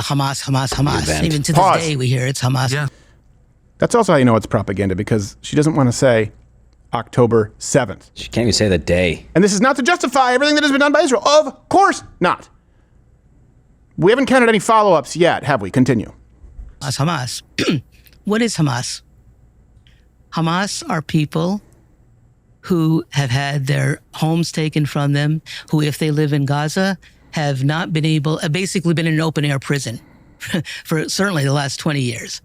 Hamas, Hamas, Hamas. Event. Even to Pause. this day, we hear it's Hamas. Yeah. That's also how you know it's propaganda, because she doesn't want to say October 7th. She can't even say the day. And this is not to justify everything that has been done by Israel. Of course not. We haven't counted any follow-ups yet, have we? Continue. Hamas. What is Hamas? Hamas are people who have had their homes taken from them, who, if they live in Gaza, have not been able, basically been in an open-air prison for certainly the last 20 years.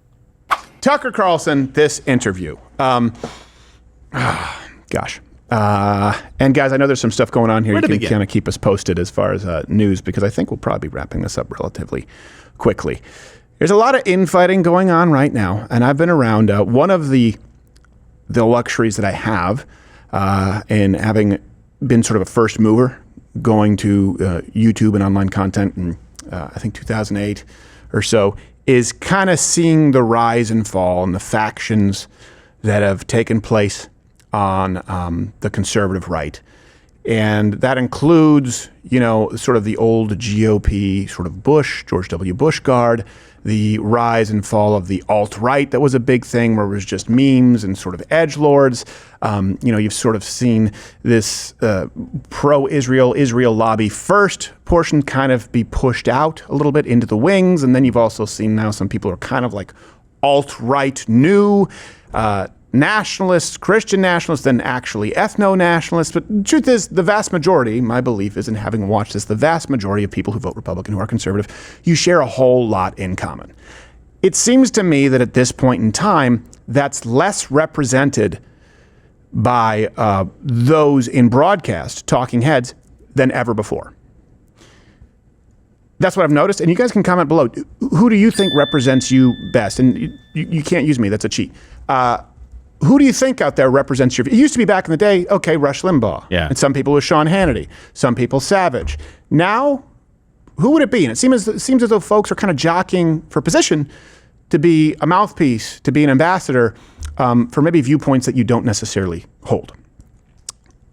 Tucker Carlson, this interview. And guys, I know there's some stuff going on here. You can kind of keep us posted as far as news, because I think we'll probably be wrapping this up relatively quickly. There's a lot of infighting going on right now, and I've been around. One of the luxuries that I have in having been sort of a first mover going to YouTube and online content in, I think, 2008 or so, is kind of seeing the rise and fall and the factions that have taken place on the conservative right. And that includes, sort of the old GOP, sort of George W. Bush guard, the rise and fall of the alt-right that was a big thing where it was just memes and sort of edgelords. You've sort of seen this pro-Israel lobby first portion kind of be pushed out a little bit into the wings. And then you've also seen now some people are kind of like alt-right new nationalists, Christian nationalists, than actually ethno-nationalists. But the truth is, the vast majority, my belief is, in having watched this, the vast majority of people who vote Republican, who are conservative, you share a whole lot in common. It seems to me that at this point in time, that's less represented by those in broadcast talking heads than ever before. That's what I've noticed. And you guys can comment below. Who do you think represents you best? And you can't use me. That's a cheat. Who do you think out there represents your... It used to be back in the day, okay, Rush Limbaugh. Yeah. And some people with Sean Hannity. Some people Savage. Now, who would it be? And it seems as though folks are kind of jockeying for position to be a mouthpiece, to be an ambassador for maybe viewpoints that you don't necessarily hold.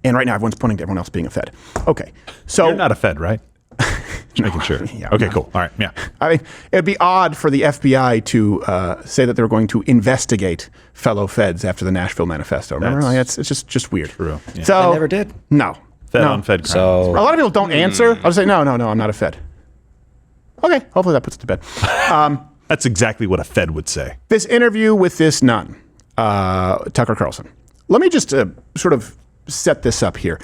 And right now, everyone's pointing to everyone else being a Fed. Okay, so... You're not a Fed, right? Making sure. Yeah, okay, no. cool. All right, yeah. I mean, it'd be odd for the FBI to say that they're going to investigate fellow Feds after the Nashville Manifesto. Remember? It's just weird. True. Yeah. So I never did. No. Fed no. on Fed crime. So A lot of people don't answer. I'll just say, no, I'm not a Fed. Okay, hopefully that puts it to bed. That's exactly what a Fed would say. This interview with this nun, Tucker Carlson. Let me just sort of set this up here.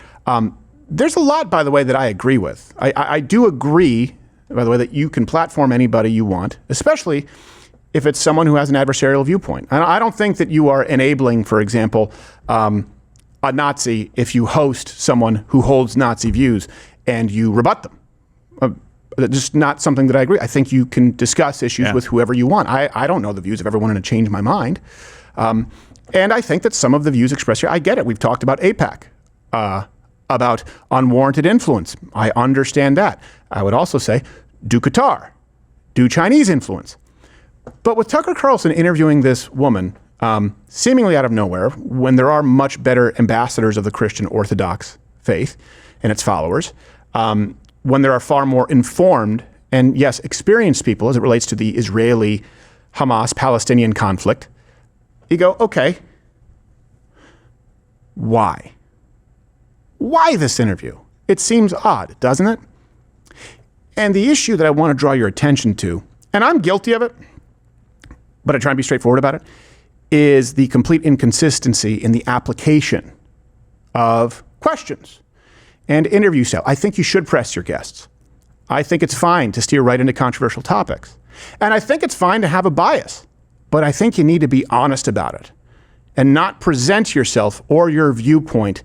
There's a lot, by the way, that I agree with. I do agree, by the way, that you can platform anybody you want, especially if it's someone who has an adversarial viewpoint. And I don't think that you are enabling, for example, a Nazi if you host someone who holds Nazi views and you rebut them. That's just not something that I agree. I think you can discuss issues with whoever you want. I don't know the views of everyone and change my mind. And I think that some of the views expressed here, I get it. We've talked about AIPAC. About unwarranted influence. I understand that. I would also say, do Qatar, do Chinese influence. But with Tucker Carlson interviewing this woman, seemingly out of nowhere, when there are much better ambassadors of the Christian Orthodox faith and its followers, when there are far more informed and, yes, experienced people as it relates to the Israeli-Hamas-Palestinian conflict, you go, okay, why? Why this interview? It seems odd, doesn't it? And the issue that I want to draw your attention to, and I'm guilty of it, but I try and be straightforward about it, is the complete inconsistency in the application of questions and interview style. I think you should press your guests. I think it's fine to steer right into controversial topics. And I think it's fine to have a bias, but I think you need to be honest about it and not present yourself or your viewpoint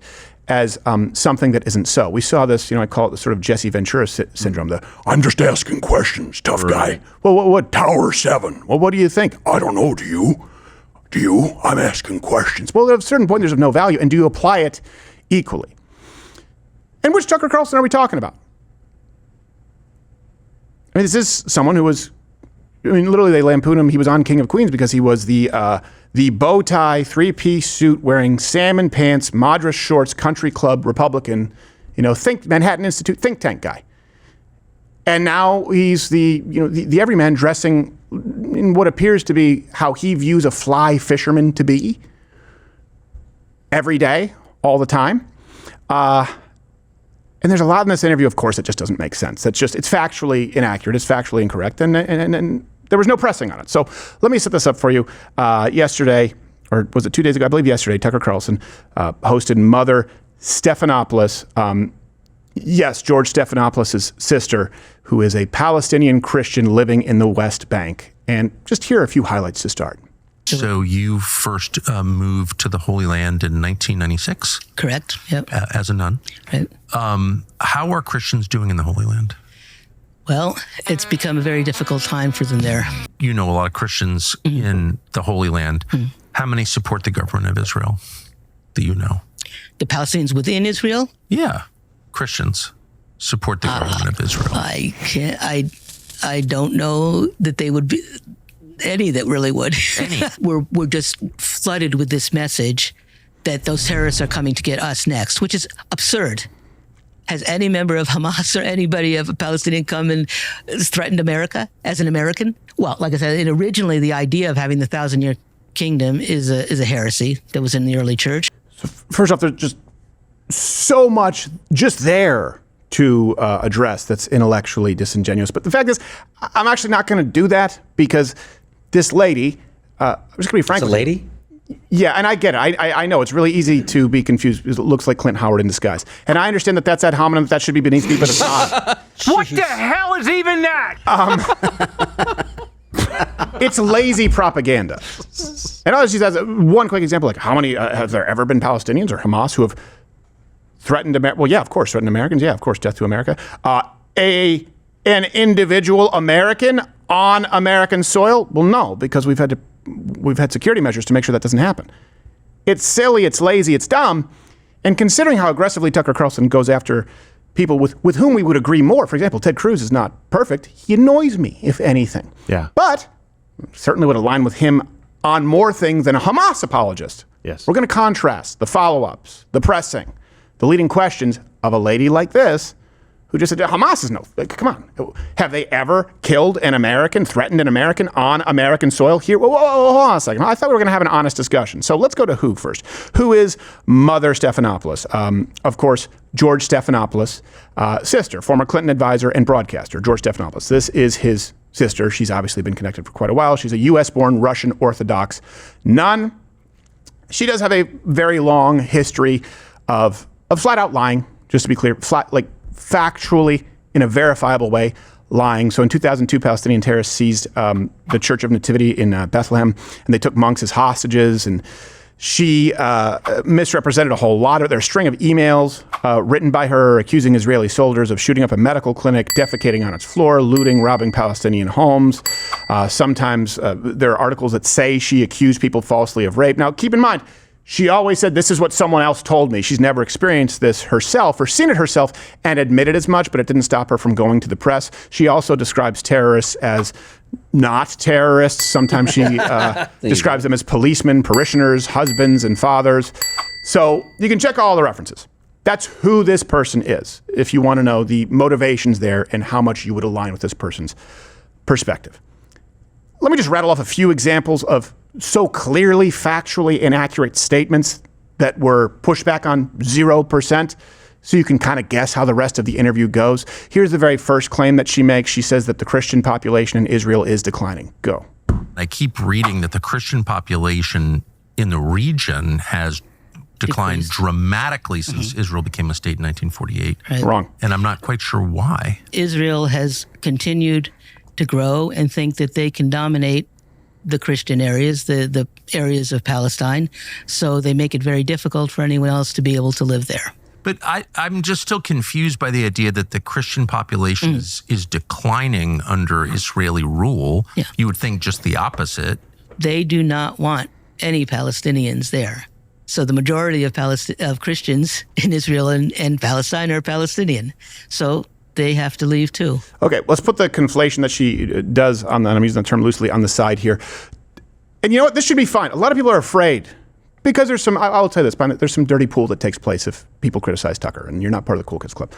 as something that isn't so. We saw this, I call it the sort of Jesse Ventura syndrome, the I'm just asking questions, tough guy. Well, what Tower 7? Well, what do you think? I don't know, do you? Do you? I'm asking questions. Well, at a certain point, there's of no value, and do you apply it equally? And which Tucker Carlson are we talking about? I mean, this is someone who was, literally they lampoon him. He was on King of Queens because he was the bow tie, three-piece suit wearing salmon pants, Madras shorts, country club Republican, think Manhattan Institute think tank guy. And now he's the everyman dressing in what appears to be how he views a fly fisherman to be every day, all the time. And there's a lot in this interview, of course, that just doesn't make sense. It's factually inaccurate. It's factually incorrect. And there was no pressing on it. So let me set this up for you. Yesterday, or was it 2 days ago? I believe yesterday, Tucker Carlson hosted Mother Stephanopoulos. Yes, George Stephanopoulos' sister, who is a Palestinian Christian living in the West Bank. And just here are a few highlights to start. So you first moved to the Holy Land in 1996? Correct, yep. As a nun? Right. How are Christians doing in the Holy Land? Well, it's become a very difficult time for them there. You know a lot of Christians in the Holy Land. How many support the government of Israel that you know? The Palestinians within Israel? Yeah. Christians support the government of Israel. I don't know that they would be any that really would. Any. We're just flooded with this message that those terrorists are coming to get us next, which is absurd. Has any member of Hamas or anybody of a Palestinian come and threatened America as an American? Well, like I said, originally the idea of having the 1,000-year kingdom is a heresy that was in the early church. So first off, there's just so much just there to address that's intellectually disingenuous. But the fact is, I'm actually not going to do that because this lady, I'm just going to be frank. It's a lady? Yeah, and I get it. I know it's really easy to be confused because it looks like Clint Howard in disguise. And I understand that that's ad hominem, that should be beneath me, but it's not. What the hell is even that? It's lazy propaganda. And I'll just use that as one quick example. Like, how many have there ever been Palestinians or Hamas who have threatened America? Well, yeah, of course, threatened Americans. Yeah, of course, death to America. An individual American on American soil? Well, no, because we've had security measures to make sure that doesn't happen. It's silly, it's lazy, it's dumb. And considering how aggressively Tucker Carlson goes after people with whom we would agree more, for example, Ted Cruz is not perfect. He annoys me, if anything. Yeah. But certainly would align with him on more things than a Hamas apologist. Yes. We're going to contrast the follow-ups, the pressing, the leading questions of a lady like this who just said, Hamas is no, like, come on. Have they ever killed an American, threatened an American on American soil here? Whoa, hold on a second. I thought we were going to have an honest discussion. So let's go to who first. Who is Mother Stephanopoulos? Of course, George Stephanopoulos' sister, former Clinton advisor and broadcaster, George Stephanopoulos. This is his sister. She's obviously been connected for quite a while. She's a U.S.-born Russian Orthodox nun. She does have a very long history of flat-out lying, just to be clear, factually, in a verifiable way, lying. So in 2002, Palestinian terrorists seized the Church of Nativity in Bethlehem, and they took monks as hostages. And she misrepresented a whole lot of their string of emails written by her accusing Israeli soldiers of shooting up a medical clinic, defecating on its floor, looting, robbing Palestinian homes. Sometimes there are articles that say she accused people falsely of rape. Now, keep in mind, she always said, this is what someone else told me. She's never experienced this herself or seen it herself and admitted as much, but it didn't stop her from going to the press. She also describes terrorists as not terrorists. Sometimes she describes them as policemen, parishioners, husbands, and fathers. So you can check all the references. That's who this person is, if you want to know the motivations there and how much you would align with this person's perspective. Let me just rattle off a few examples of so clearly factually inaccurate statements that were pushed back on 0%, so you can kind of guess how the rest of the interview goes. Here's the very first claim that she makes. She says that the Christian population in Israel is declining. Go. I keep reading that the Christian population in the region has declined dramatically since Israel became a state in 1948. Right. Wrong. And I'm not quite sure why. Israel has continued to grow and think that they can dominate the Christian areas, the areas of Palestine. So they make it very difficult for anyone else to be able to live there. But I'm just still confused by the idea that the Christian population is declining under Israeli rule. Yeah. You would think just the opposite. They do not want any Palestinians there. So the majority of Christians in Israel and Palestine are Palestinian. So they have to leave too. Okay, let's put the conflation that she does on that, I'm using the term loosely, on the side here. And you know what? This should be fine. A lot of people are afraid because there's some, I'll tell you this, there's some dirty pool that takes place if people criticize Tucker and you're not part of the Cool Kids Club.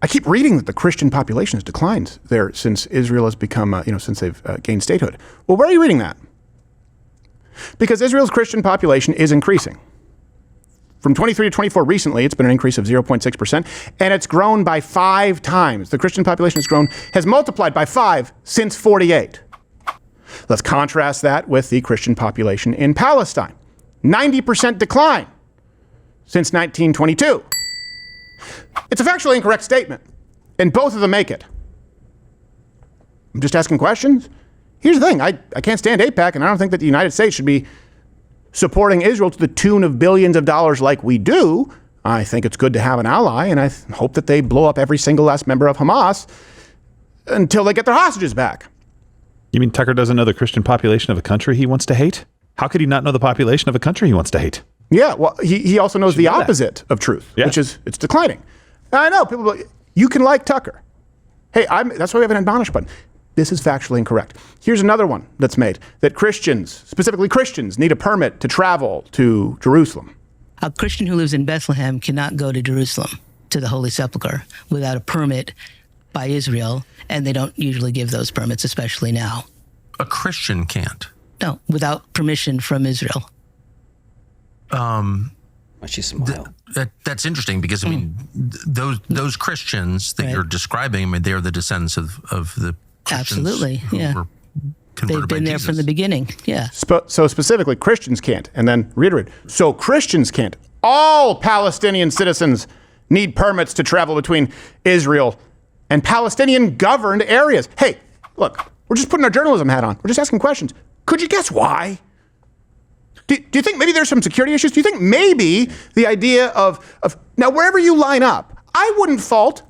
I keep reading that the Christian population has declined there since Israel has become, since they've gained statehood. Well, where are you reading that? Because Israel's Christian population is increasing. From 23 to 24 recently, it's been an increase of 0.6%, and it's grown by 5 times. The Christian population has multiplied by 5 since 48. Let's contrast that with the Christian population in Palestine. 90% decline since 1922. It's a factually incorrect statement, and both of them make it. I'm just asking questions. Here's the thing. I can't stand AIPAC, and I don't think that the United States should be supporting Israel to the tune of billions of dollars like we do. I think it's good to have an ally, and I hope that they blow up every single last member of Hamas until they get their hostages back. You mean Tucker doesn't know the Christian population of a country he wants to hate? How could he not know the population of a country he wants to hate? Yeah, well, he also knows the opposite of truth, which is it's declining. And I know people, you can like Tucker. Hey, that's why we have an admonish button. This is factually incorrect. Here's another one that's made, that Christians, specifically Christians, need a permit to travel to Jerusalem. A Christian who lives in Bethlehem cannot go to Jerusalem, to the Holy Sepulchre, without a permit by Israel, and they don't usually give those permits, especially now. A Christian can't. No, without permission from Israel. Why she smile? That's interesting because, I mean, those Christians that you're describing, I mean, they're the descendants of the Christians. Absolutely, yeah. Were converted They've been by there Jesus. from the beginning, yeah. So specifically, Christians can't. And then reiterate, so Christians can't. All Palestinian citizens need permits to travel between Israel and Palestinian-governed areas. Hey, look, we're just putting our journalism hat on. We're just asking questions. Could you guess why? Do you think maybe there's some security issues? Do you think maybe the idea of now, wherever you line up, I wouldn't fault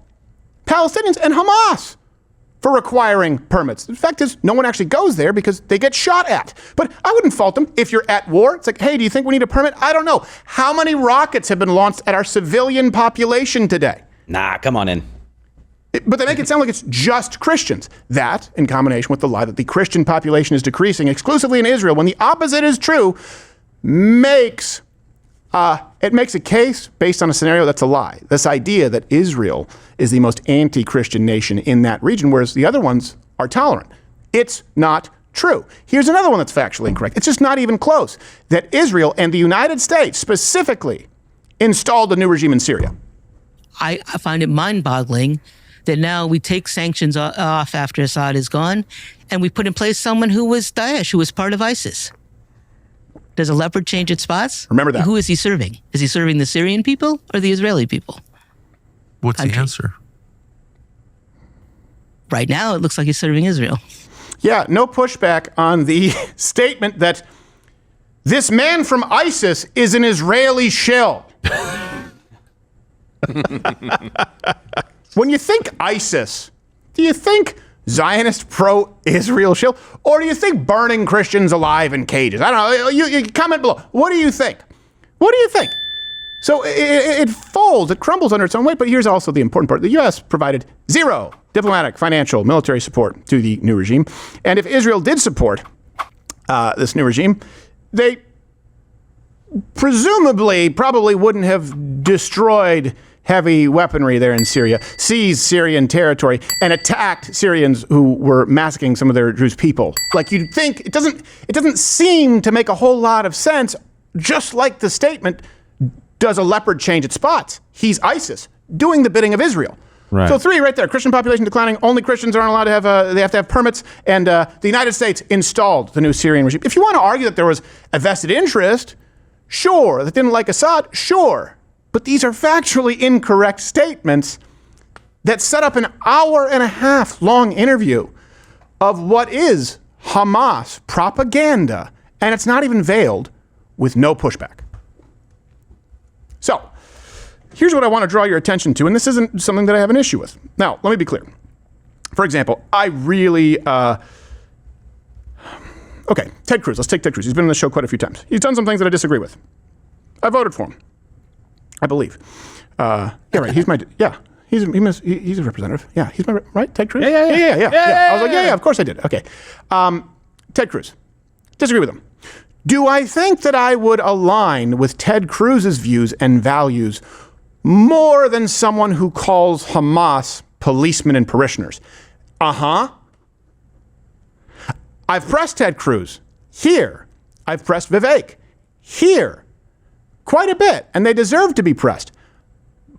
Palestinians and Hamas for requiring permits. The fact is, no one actually goes there because they get shot at. But I wouldn't fault them if you're at war. It's like, hey, do you think we need a permit? I don't know. How many rockets have been launched at our civilian population today? Nah, come on in. But they make it sound like it's just Christians. That, in combination with the lie that the Christian population is decreasing exclusively in Israel, when the opposite is true, makes a case based on a scenario that's a lie. This idea that Israel is the most anti-Christian nation in that region, whereas the other ones are tolerant. It's not true. Here's another one that's factually incorrect. It's just not even close. That Israel and the United States specifically installed a new regime in Syria. I find it mind-boggling that now we take sanctions off after Assad is gone, and we put in place someone who was Daesh, who was part of ISIS. Does a leopard change its spots? Remember that. Who is he serving? Is he serving the Syrian people or the Israeli people? What's the answer? Right now, it looks like he's serving Israel. Yeah, no pushback on the statement that this man from ISIS is an Israeli shill. When you think ISIS, do you think Zionist pro-Israel shill? Or do you think burning Christians alive in cages? I don't know. You comment below. What do you think? What do you think? So it folds, it crumbles under its own weight. But here's also the important part. The U.S. provided zero diplomatic, financial, military support to the new regime. And if Israel did support this new regime, they presumably probably wouldn't have destroyed heavy weaponry there in Syria, seized Syrian territory, and attacked Syrians who were massacring some of their Jewish people. Like, you'd think, it doesn't seem to make a whole lot of sense, just like the statement, does a leopard change its spots? He's ISIS, doing the bidding of Israel. Right. So 3 right there, Christian population declining, only Christians aren't allowed to have, they have to have permits, and the United States installed the new Syrian regime. If you want to argue that there was a vested interest, sure, that didn't like Assad, sure. But these are factually incorrect statements that set up an hour-and-a-half-long interview of what is Hamas propaganda, and it's not even veiled, with no pushback. So, here's what I want to draw your attention to, and this isn't something that I have an issue with. Now, let me be clear. For example, I really... Okay, Ted Cruz. Let's take Ted Cruz. He's been on the show quite a few times. He's done some things that I disagree with. I voted for him. I believe. Yeah, right. He's my, yeah. He's a representative. Yeah, he's my, right? Ted Cruz? Yeah. I was like, yeah, of course I did. Okay. Ted Cruz. Disagree with him. Do I think that I would align with Ted Cruz's views and values more than someone who calls Hamas policemen and parishioners. Uh-huh. I've pressed Ted Cruz here. I've pressed Vivek here quite a bit, and they deserve to be pressed.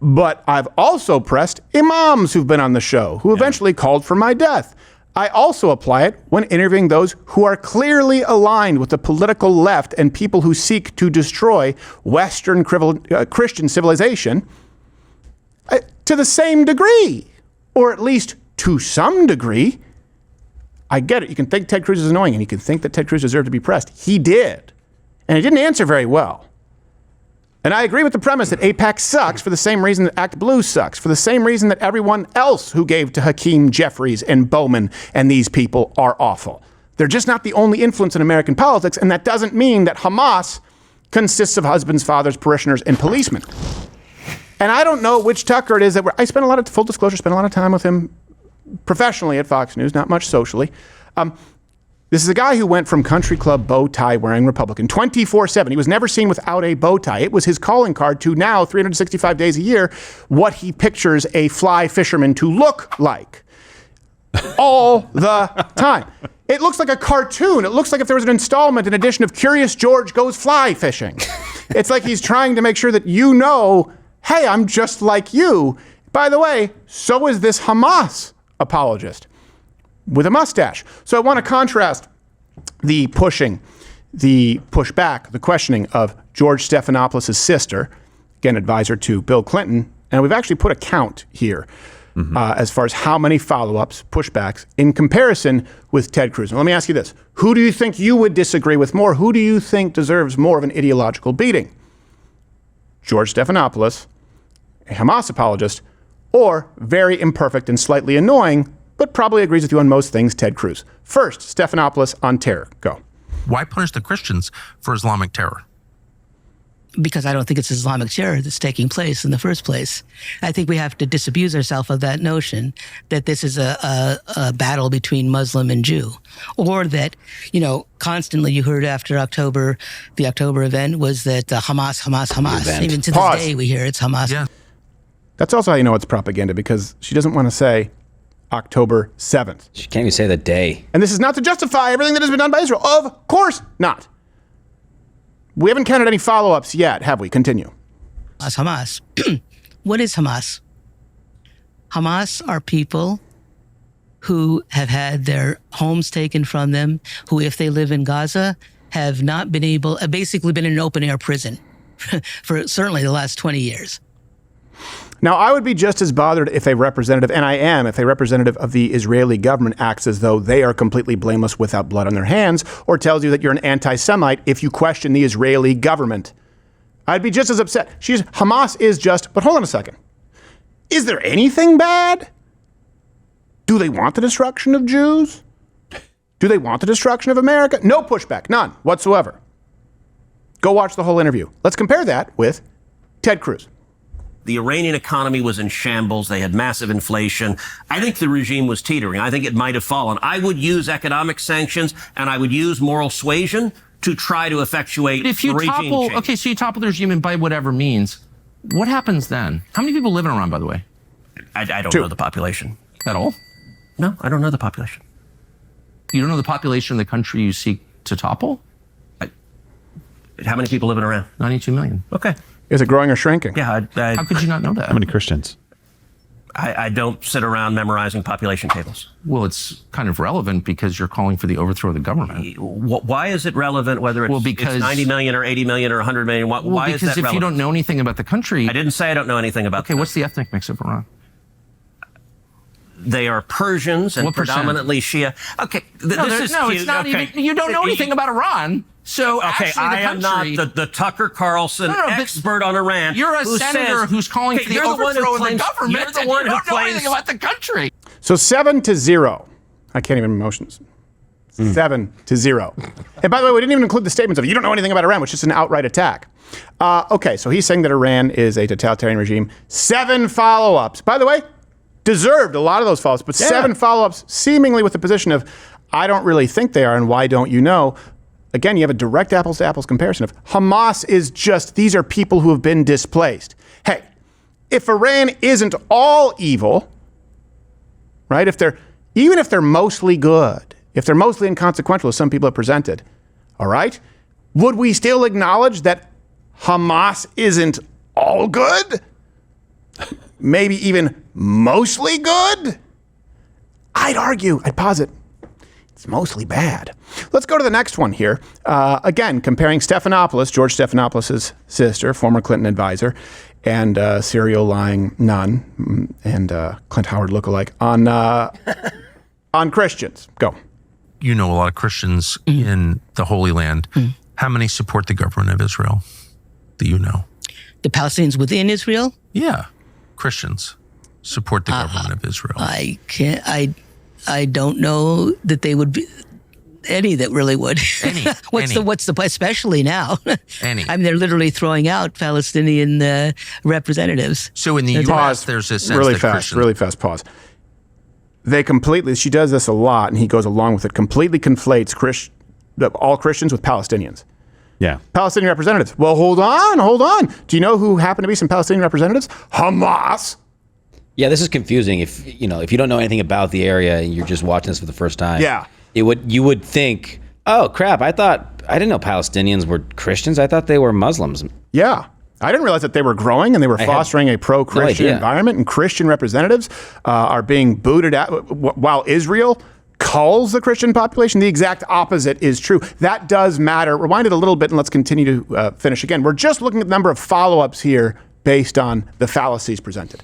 But I've also pressed imams who've been on the show, who eventually called for my death. I also apply it when interviewing those who are clearly aligned with the political left and people who seek to destroy Western Christian civilization to the same degree, or at least to some degree. I get it. You can think Ted Cruz is annoying, and you can think that Ted Cruz deserved to be pressed. He did. And he didn't answer very well. And I agree with the premise that AIPAC sucks for the same reason that Act Blue sucks, for the same reason that everyone else who gave to Hakeem Jeffries and Bowman and these people are awful. They're just not the only influence in American politics, and that doesn't mean that Hamas consists of husbands, fathers, parishioners, and policemen. And I don't know which Tucker it is that I spent a lot of, full disclosure, spent a lot of time with him professionally at Fox News, not much socially. This is a guy who went from country club bow tie wearing Republican 24/7. He was never seen without a bow tie. It was his calling card to now 365 days a year, what he pictures a fly fisherman to look like all the time. It looks like a cartoon. It looks like if there was an installment, an edition of Curious George Goes Fly Fishing. It's like he's trying to make sure that you know, hey, I'm just like you. By the way, so is this Hamas apologist with a mustache. So I want to contrast the pushing, the pushback, the questioning of George Stephanopoulos' sister, again, advisor to Bill Clinton. And we've actually put a count here as far as how many follow-ups, pushbacks, in comparison with Ted Cruz. Now, let me ask you this. Who do you think you would disagree with more? Who do you think deserves more of an ideological beating? George Stephanopoulos, a Hamas apologist, or very imperfect and slightly annoying, but probably agrees with you on most things, Ted Cruz. First, Stephanopoulos on terror. Go. Why punish the Christians for Islamic terror? Because I don't think it's Islamic terror that's taking place in the first place. I think we have to disabuse ourselves of that notion that this is a battle between Muslim and Jew, or that, you know, constantly you heard after October, the October event was that Hamas, Hamas, Hamas. Event. Even to this day we hear it's Hamas. Yeah. That's also how you know it's propaganda, because she doesn't want to say October 7th. She can't even say the day. And this is not to justify everything that has been done by Israel. Of course not. We haven't counted any follow-ups yet, have we? Continue. Hamas. What is Hamas? Hamas are people who have had their homes taken from them, who, if they live in Gaza, have not been able, basically been in an open-air prison for certainly the last 20 years. Now, I would be just as bothered if a representative, and I am, if a representative of the Israeli government acts as though they are completely blameless without blood on their hands, or tells you that you're an anti-Semite if you question the Israeli government. I'd be just as upset. Hamas is just, but hold on a second. Is there anything bad? Do they want the destruction of Jews? Do they want the destruction of America? No pushback, none whatsoever. Go watch the whole interview. Let's compare that with Ted Cruz. The Iranian economy was in shambles. They had massive inflation. I think the regime was teetering. I think it might have fallen. I would use economic sanctions and I would use moral suasion to try to effectuate if you regime topple, change. okay, so you topple the regime and by whatever means, what happens then? How many people live in Iran, by the way? I don't 2. know the population. At all? No, I don't know the population. You don't know the population of the country you seek to topple? How many people live in Iran? 92 million. Okay. Is it growing or shrinking? Yeah, How could you not know that? How many Christians? I don't sit around memorizing population tables. Well, it's kind of relevant because you're calling for the overthrow of the government. Why is it relevant whether it's, because, it's 90 million or 80 million or 100 million? Why is that relevant? Because if you don't know anything about the country... I didn't say I don't know anything about Okay, what's the ethnic mix of Iran? They are Persians and what predominantly Shia. Okay, it's not even... You don't know anything about Iran. So okay, actually, I am not the Tucker Carlson expert on Iran. You're a senator who's calling for the overthrow of the government. You're the one who don't know anything about the country. So 7-0. I can't even emotions. 7-0. And by the way, we didn't even include the statements of you don't know anything about Iran, which is an outright attack. Okay, so he's saying that Iran is a totalitarian regime. 7 follow-ups. By the way, deserved a lot of those follow-ups, but 7 follow-ups seemingly with the position of I don't really think they are, and why don't you know? Again, you have a direct apples-to-apples comparison of Hamas is just, these are people who have been displaced. Hey, if Iran isn't all evil, right? Even if they're mostly good, if they're mostly inconsequential, as some people have presented, all right, would we still acknowledge that Hamas isn't all good? Maybe even mostly good? I'd posit it's mostly bad. Let's go to the next one here. Again, comparing Stephanopoulos, George Stephanopoulos' sister, former Clinton advisor, and serial lying nun and Clint Howard lookalike on Christians. Go. You know a lot of Christians in the Holy Land. How many support the government of Israel? Do you know? The Palestinians within Israel? Yeah. Christians support the government of Israel. I don't know that they would be any that really would. What's the especially now? I mean, they're literally throwing out Palestinian representatives. So in the U.S., there's a sense really fast pause. She does this a lot, and he goes along with it, completely conflates all Christians with Palestinians. Yeah. Palestinian representatives. Well, hold on. Do you know who happen to be some Palestinian representatives? Hamas. Yeah, this is confusing. If you don't know anything about the area and you're just watching this for the first time. Yeah. You would think, oh crap, I didn't know Palestinians were Christians. I thought they were Muslims. Yeah. I didn't realize that they were growing and they were fostering a pro-Christian environment, and Christian representatives are being booted out while Israel culls the Christian population. The exact opposite is true. That does matter. Rewind it a little bit and let's continue to finish again. We're just looking at the number of follow-ups here based on the fallacies presented.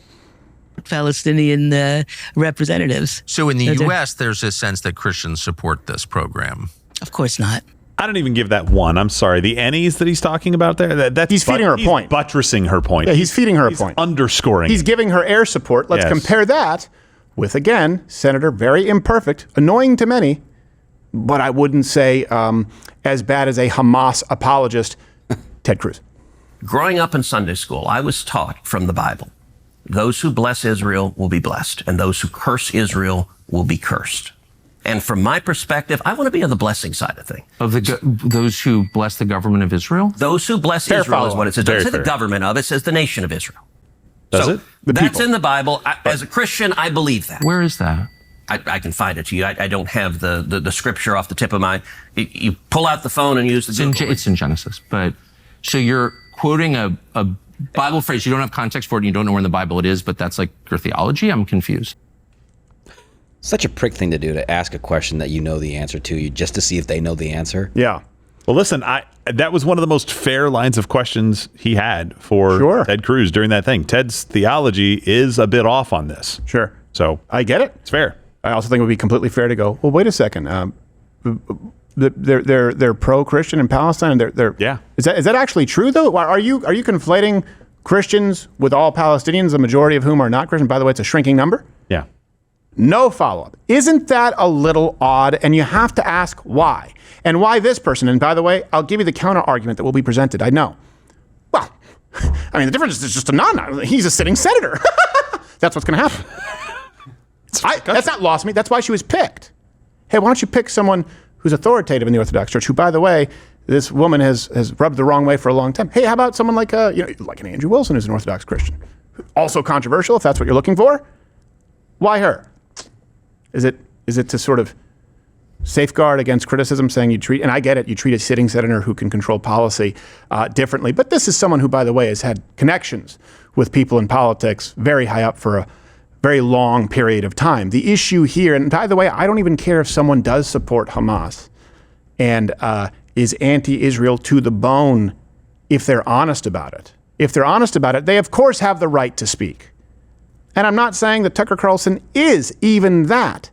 Palestinian representatives. So in the U.S., there's a sense that Christians support this program. Of course not. I don't even give that one. I'm sorry. The Annies that he's talking about there, he's feeding her a point. Buttressing her point. Yeah, he's feeding her a point. Underscoring. He's giving her air support. Let's compare that with, again, Senator, very imperfect, annoying to many, but I wouldn't say as bad as a Hamas apologist, Ted Cruz. Growing up in Sunday school, I was taught from the Bible, those who bless Israel will be blessed, and those who curse Israel will be cursed. And from my perspective, I want to be on the blessing side of things. Of those who bless the government of Israel? Those who bless Israel is what it says. It doesn't say the government of, it says the nation of Israel. Does it? That's in the Bible. As a Christian, I believe that. Where is that? I can find it to you. I don't have the scripture off the tip of my... You pull out the phone and use the Google. It's in Genesis. But so you're quoting a Bible phrase. You don't have context for it and you don't know where in the Bible it is, but that's like your theology? I'm confused. Such a prick thing to do, to ask a question that you know the answer to, just to see if they know the answer. Yeah. Well, listen, that was one of the most fair lines of questions he had for Ted Cruz during that thing. Ted's theology is a bit off on this. Sure. So I get it. It's fair. I also think it would be completely fair to go, well, wait a second. They're pro-Christian in Palestine. Yeah. Is that actually true though? Are you conflating Christians with all Palestinians, the majority of whom are not Christian? By the way, it's a shrinking number. Yeah. No follow-up. Isn't that a little odd? And you have to ask why. And why this person? And by the way, I'll give you the counter argument that will be presented. I know. Well, I mean, the difference is just a non. He's a sitting senator. That's what's going to happen. That's not lost me. That's why she was picked. Hey, why don't you pick someone who's authoritative in the Orthodox Church, who, by the way, this woman has rubbed the wrong way for a long time. Hey, how about someone like an Andrew Wilson, who's an Orthodox Christian? Also controversial, if that's what you're looking for. Why her? Is it to sort of safeguard against criticism, saying and I get it, you treat a sitting senator who can control policy differently, but this is someone who, by the way, has had connections with people in politics very high up for a very long period of time. The issue here, and by the way, I don't even care if someone does support Hamas and is anti-Israel to the bone if they're honest about it. If they're honest about it, they of course have the right to speak. And I'm not saying that Tucker Carlson is even that.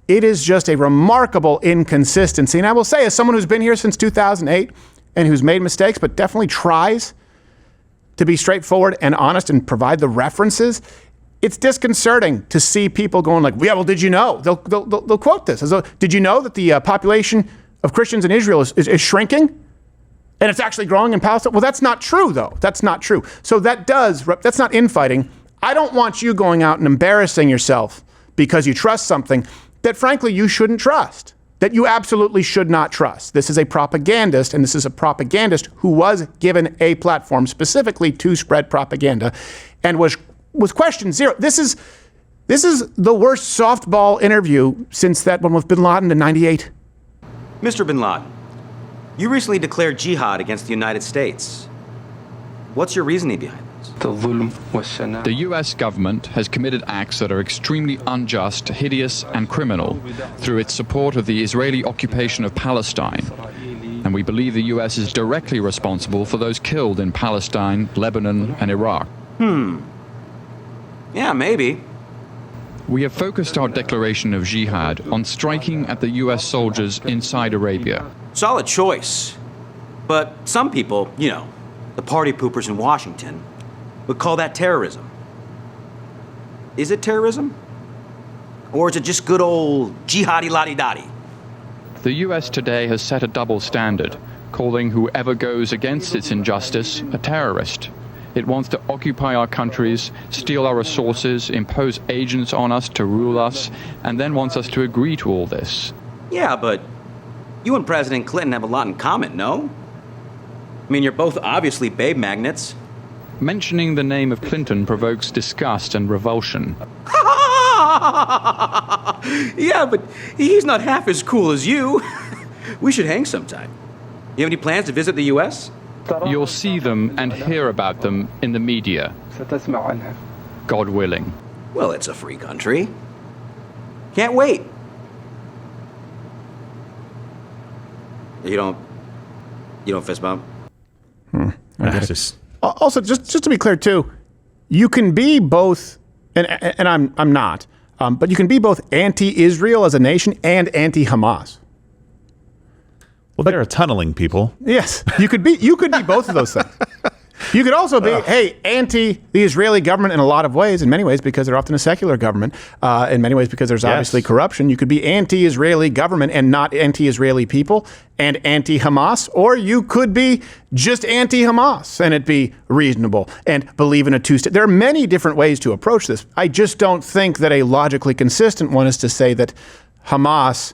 It is just a remarkable inconsistency. And I will say, as someone who's been here since 2008 and who's made mistakes, but definitely tries to be straightforward and honest and provide the references, it's disconcerting to see people going like, yeah, well, did you know? They'll quote this as though, did you know that the population of Christians in Israel is shrinking? And it's actually growing in Palestine? Well, that's not true, though. That's not true. So that's not infighting. I don't want you going out and embarrassing yourself because you trust something that, frankly, you shouldn't trust. that you absolutely should not trust. This is a propagandist, and this is a propagandist who was given a platform specifically to spread propaganda and was questioned zero. This is the worst softball interview since that one with bin Laden in 98. Mr. bin Laden, you recently declared jihad against the United States. What's your reasoning behind this? The U.S. government has committed acts that are extremely unjust, hideous, and criminal through its support of the Israeli occupation of Palestine. And we believe the U.S. is directly responsible for those killed in Palestine, Lebanon, and Iraq. Yeah, maybe. We have focused our declaration of jihad on striking at the U.S. soldiers inside Arabia. Solid choice. But some people, the party poopers in Washington, would call that terrorism. Is it terrorism? Or is it just good old jihadi la-di-da-di? The U.S. today has set a double standard, calling whoever goes against its injustice a terrorist. It wants to occupy our countries, steal our resources, impose agents on us to rule us, and then wants us to agree to all this. Yeah, but you and President Clinton have a lot in common, no? I mean, you're both obviously babe magnets. Mentioning the name of Clinton provokes disgust and revulsion. Yeah, but he's not half as cool as you. We should hang sometime. You have any plans to visit the U.S.? You'll see them and hear about them in the media. God willing. Well, it's a free country. Can't wait. You don't fist bump? Also, just to be clear too, you can be both, and I'm not, but you can be both anti-Israel as a nation and anti-Hamas. Well, they're tunneling people. Yes, you could be both of those things. You could also be, anti the Israeli government in a lot of ways, in many ways because they're often a secular government, in many ways because there's obviously corruption. You could be anti-Israeli government and not anti-Israeli people and anti-Hamas, or you could be just anti-Hamas and it'd be reasonable and believe in a two-state. There are many different ways to approach this. I just don't think that a logically consistent one is to say that Hamas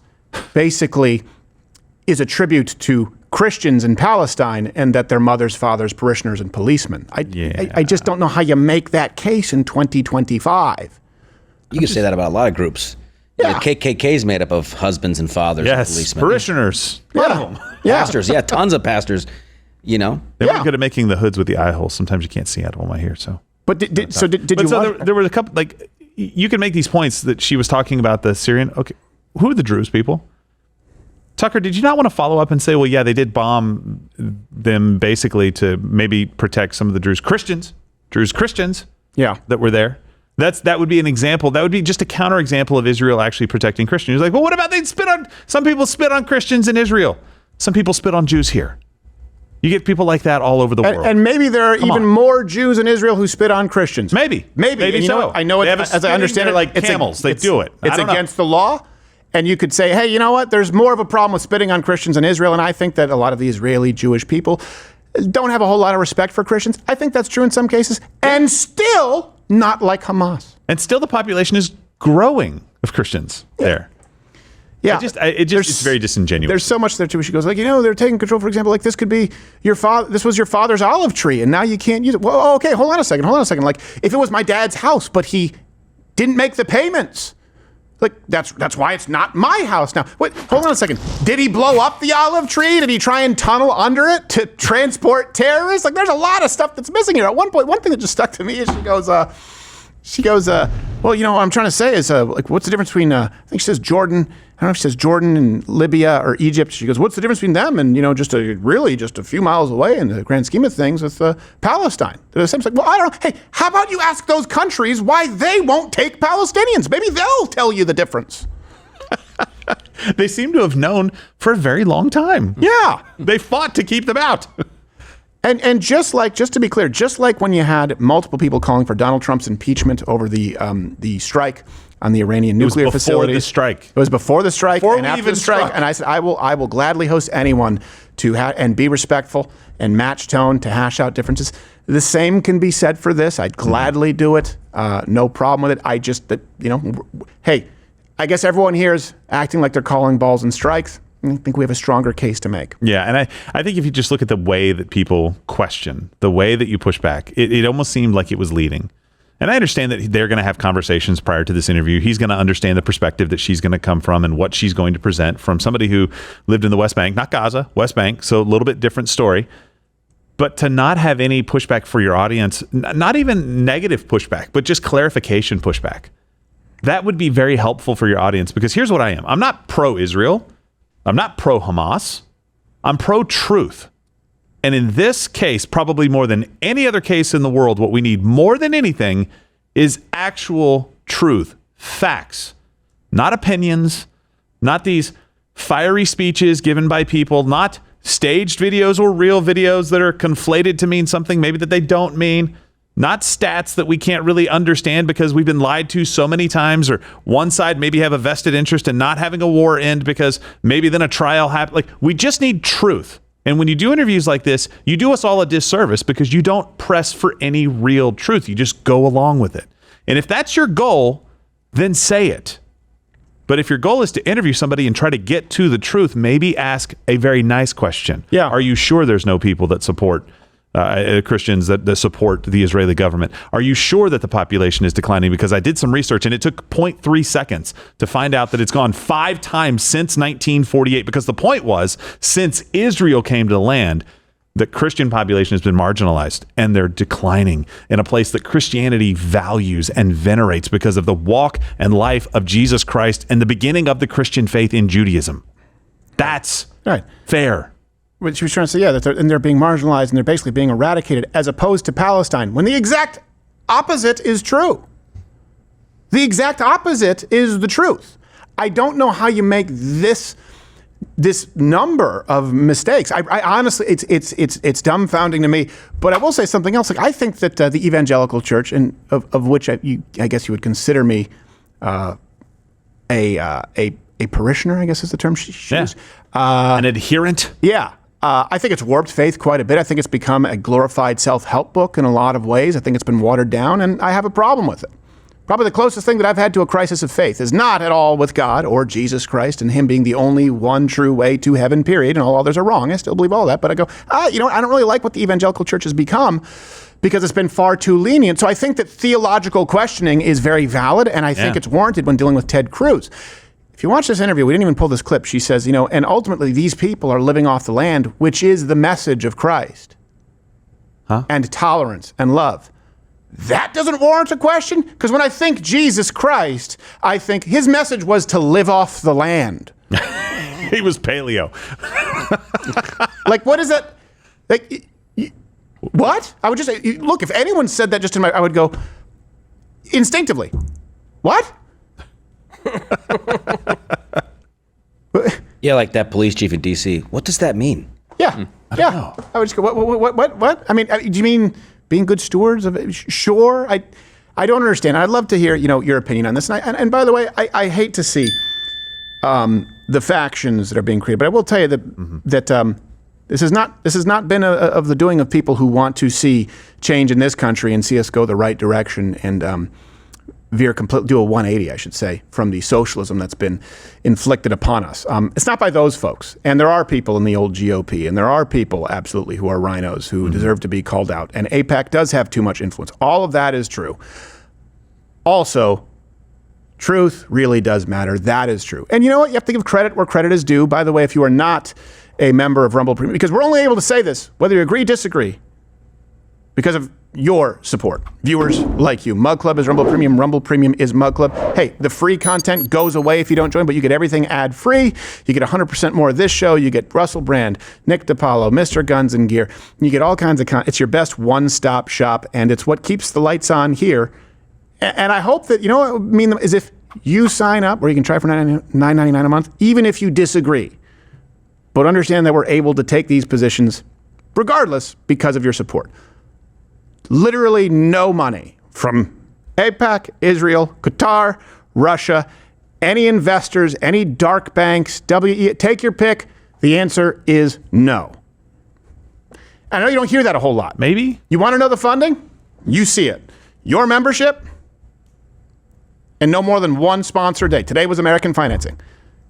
basically is a tribute to Christians in Palestine and that they're mothers, fathers, parishioners, and policemen. I just don't know how you make that case in 2025. You can say that about a lot of groups. Yeah. The KKK is made up of husbands and fathers and policemen. Parishioners. A lot of them. Pastors, tons of pastors, They weren't good at making the hoods with the eye holes. Sometimes you can't see out of them, I hear. So. But did you there were a couple, you can make these points that she was talking about the Syrian. Okay, who are the Druze people? Tucker, did you not want to follow up and say, well, yeah, they did bomb them basically to maybe protect some of the Druze Christians that were there? That would be an example. That would be just a counterexample of Israel actually protecting Christians. You're like, well, what about some people spit on Christians in Israel. Some people spit on Jews here. You get people like that all over the world. And maybe there are more Jews in Israel who spit on Christians. Maybe so. I know it, as I understand it, like camels. They do it. It's against the law. And you could say, hey, you know what? There's more of a problem with spitting on Christians in Israel. And I think that a lot of the Israeli Jewish people don't have a whole lot of respect for Christians. I think that's true in some cases. And still not like Hamas. And still the population is growing of Christians there. Yeah. It's very disingenuous. There's so much there too. She goes like, they're taking control. For example, like this could be this was your father's olive tree and now you can't use it. Well, okay, hold on a second. Like if it was my dad's house, but he didn't make the payments. Like, that's why it's not my house now. Wait, hold on a second. Did he blow up the olive tree? Did he try and tunnel under it to transport terrorists? Like, there's a lot of stuff that's missing here. At one point, one thing that just stuck to me is she goes, well, what I'm trying to say is, what's the difference between, I think she says Jordan. I don't know if she says Jordan and Libya or Egypt. She goes, what's the difference between them and, just a few miles away in the grand scheme of things with Palestine? They're the same. It's like, well, I don't know. Hey, how about you ask those countries why they won't take Palestinians? Maybe they'll tell you the difference. They seem to have known for a very long time. Yeah. They fought to keep them out. And just to be clear, just like when you had multiple people calling for Donald Trump's impeachment over the strike on the Iranian nuclear facility. It was before the strike and after the strike. And I said, I will gladly host anyone to and be respectful and match tone to hash out differences. The same can be said for this. I'd gladly do it. No problem with it. Hey, I guess everyone here is acting like they're calling balls and strikes. I think we have a stronger case to make. Yeah, and I think if you just look at the way that people question, the way that you push back, it almost seemed like it was leading. And I understand that they're going to have conversations prior to this interview. He's going to understand the perspective that she's going to come from and what she's going to present from somebody who lived in the West Bank, not Gaza, West Bank, so a little bit different story. But to not have any pushback for your audience, not even negative pushback, but just clarification pushback, that would be very helpful for your audience, because here's what I am. I'm not pro-Israel. I'm not pro-Hamas. I'm pro-truth. And in this case, probably more than any other case in the world, what we need more than anything is actual truth, facts, not opinions, not these fiery speeches given by people, not staged videos or real videos that are conflated to mean something maybe that they don't mean, not stats that we can't really understand because we've been lied to so many times, or one side maybe have a vested interest in not having a war end because maybe then a trial happened. Like, we just need truth. And when you do interviews like this, you do us all a disservice because you don't press for any real truth. You just go along with it. And if that's your goal, then say it. But if your goal is to interview somebody and try to get to the truth, maybe ask a very nice question. Yeah. Are you sure there's no people that support Christians that support the Israeli government? Are you sure that the population is declining? Because I did some research and it took 0.3 seconds to find out that it's gone 5 times since 1948. Because the point was, since Israel came to the land, the Christian population has been marginalized and they're declining in a place that Christianity values and venerates because of the walk and life of Jesus Christ and the beginning of the Christian faith in Judaism. That's right. Fair. What she was trying to say, that they're being marginalized and they're basically being eradicated, as opposed to Palestine, when the exact opposite is true. The exact opposite is the truth. I don't know how you make this number of mistakes. I honestly, it's dumbfounding to me. But I will say something else. Like, I think that the evangelical church, and of which I guess you would consider me a parishioner, I guess is the term she used. An adherent. Yeah. I think it's warped faith quite a bit. I think it's become a glorified self-help book in a lot of ways. I think it's been watered down, and I have a problem with it. Probably the closest thing that I've had to a crisis of faith is not at all with God or Jesus Christ and him being the only one true way to heaven, period, and all others are wrong. I still believe all that, but I go, I don't really like what the evangelical church has become because it's been far too lenient. So I think that theological questioning is very valid, and I think it's warranted when dealing with Ted Cruz. If you watch this interview, we didn't even pull this clip. She says, and ultimately these people are living off the land, which is the message of Christ. And tolerance and love. That doesn't warrant a question? Because when I think Jesus Christ, I think his message was to live off the land. He was paleo. Like, what is that? Like, what? I would just say, look, if anyone said that I would go, instinctively, what? Yeah, like that police chief in D.C. What does that mean? Yeah, I don't know. I would just go, what? I mean, do you mean being good stewards of it? Sure. I don't understand. I'd love to hear, your opinion on this. And by the way, I hate to see the factions that are being created, but I will tell you that this has not been of the doing of people who want to see change in this country and see us go the right direction and do a 180, I should say, from the socialism that's been inflicted upon us. It's not by those folks. And there are people in the old GOP, and there are people, absolutely, who are rhinos who deserve to be called out. And AIPAC does have too much influence. All of that is true. Also, truth really does matter. That is true. And you know what? You have to give credit where credit is due. By the way, if you are not a member of Rumble Premium, because we're only able to say this, whether you agree, disagree, because of your support. Viewers like you. Mug Club is Rumble Premium. Rumble Premium is Mug Club. Hey, the free content goes away if you don't join, but you get everything ad-free. You get 100% more of this show. You get Russell Brand, Nick DiPaolo, Mr. Guns and Gear. You get all kinds of content. It's your best one-stop shop, and it's what keeps the lights on here. And I hope that, what I mean is if you sign up, or you can try for $9.99 a month, even if you disagree, but understand that we're able to take these positions regardless because of your support. Literally no money from AIPAC, Israel, Qatar, Russia, any investors, any dark banks, take your pick. The answer is no. I know you don't hear that a whole lot. Maybe. You want to know the funding? You see it. Your membership? and no more than one sponsor a day. Today was American Financing.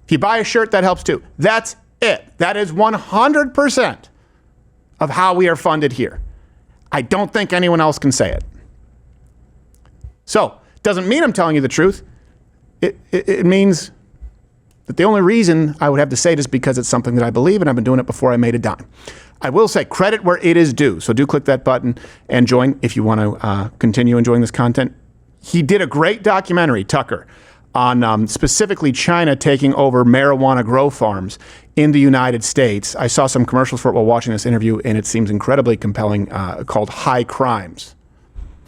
If you buy a shirt, that helps too. That's it. That is 100% of how we are funded here. I don't think anyone else can say it. So, doesn't mean I'm telling you the truth. It means that the only reason I would have to say it is because it's something that I believe, and I've been doing it before I made a dime. I will say credit where it is due. So do click that button and join if you want to continue enjoying this content. He did a great documentary, Tucker, on specifically China taking over marijuana grow farms in the United States. I saw some commercials for it while watching this interview, and it seems incredibly compelling, called High Crimes.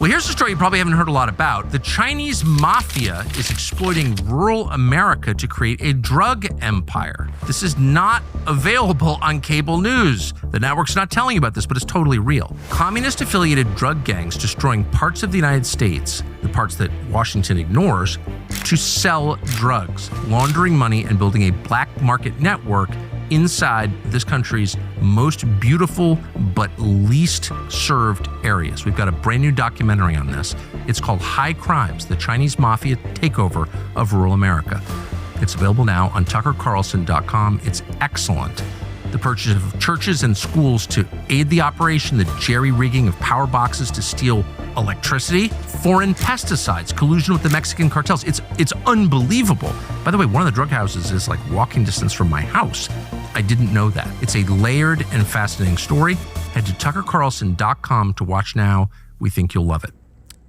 Well, here's a story you probably haven't heard a lot about. The Chinese mafia is exploiting rural America to create a drug empire. This is not available on cable news. The network's not telling you about this, but it's totally real. Communist-affiliated drug gangs destroying parts of the United States, the parts that Washington ignores, to sell drugs, laundering money and building a black market network inside this country's most beautiful but least served areas. We've got a brand new documentary on this. It's called High Crimes, the Chinese Mafia Takeover of Rural America. It's available now on tuckercarlson.com. It's excellent. The purchase of churches and schools to aid the operation, the jerry-rigging of power boxes to steal electricity, foreign pesticides, collusion with the Mexican cartels. It's unbelievable. By the way, one of the drug houses is like walking distance from my house. I didn't know that. It's a layered and fascinating story. Head to tuckercarlson.com to watch now. We think you'll love it.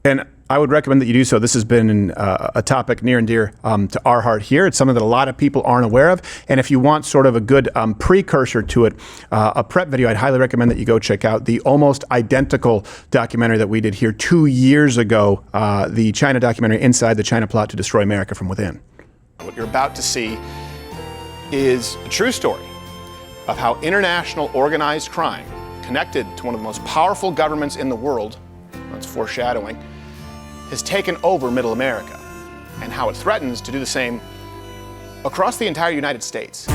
And I would recommend that you do so. This has been a topic near and dear to our heart here. It's something that a lot of people aren't aware of. And if you want sort of a good precursor to it, a prep video, I'd highly recommend that you go check out the almost identical documentary that we did here 2 years ago, the China documentary, Inside the China Plot to Destroy America from Within. What you're about to see is a true story of how international organized crime, connected to one of the most powerful governments in the world, that's foreshadowing, has taken over Middle America, and how it threatens to do the same across the entire United States.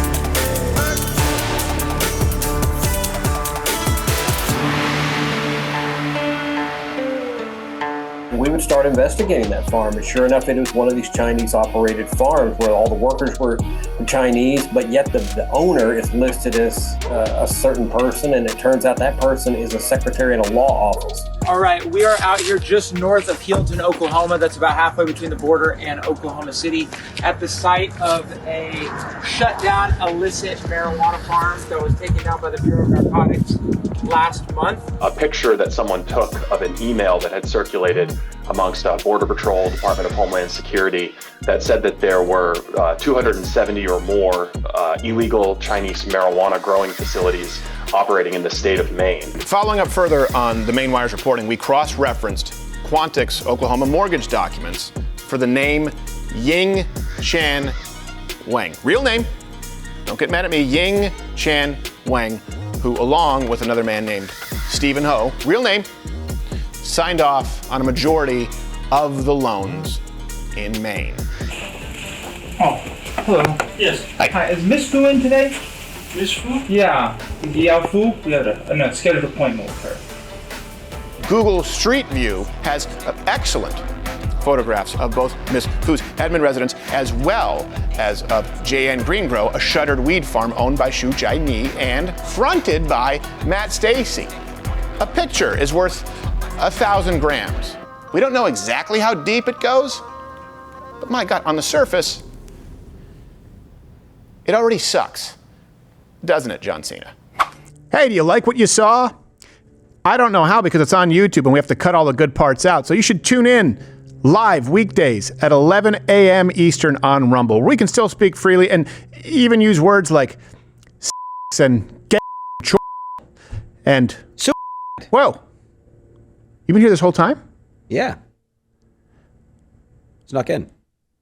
We would start investigating that farm, and sure enough, it was one of these Chinese-operated farms where all the workers were Chinese, but yet the owner is listed as a certain person, and it turns out that person is a secretary in a law office. All right, we are out here just north of Hilton, Oklahoma. That's about halfway between the border and Oklahoma City, at the site of a shut down illicit marijuana farm that was taken down by the Bureau of Narcotics last month. A picture that someone took of an email that had circulated amongst Border Patrol, Department of Homeland Security, that said that there were 270 or more illegal Chinese marijuana growing facilities operating in the state of Maine. Following up further on the Maine Wire's reporting, we cross-referenced Quantic's Oklahoma mortgage documents for the name Ying Chan Wang. Real name, don't get mad at me, Ying Chan Wang, who, along with another man named Stephen Ho, real name, signed off on a majority of the loans in Maine. Oh, hello. Yes. Hi. Is Miss Fu in today? Miss Fu? Yeah. Yeah, Fu. We have a scheduled appointment with her. Google Street View has excellent photographs of both Miss Fu's admin residence as well as of J.N. Greengrow, a shuttered weed farm owned by Xu Jiani and fronted by Matt Stacy. A picture is worth 1,000 grams. We don't know exactly how deep it goes, but my God, on the surface, it already sucks, doesn't it, John Cena? Hey, do you like what you saw? I don't know how, because it's on YouTube and we have to cut all the good parts out. So you should tune in live weekdays at 11 a.m. Eastern on Rumble, where we can still speak freely and even use words like and get and so. Whoa. You've been here this whole time? Yeah. Snuck in.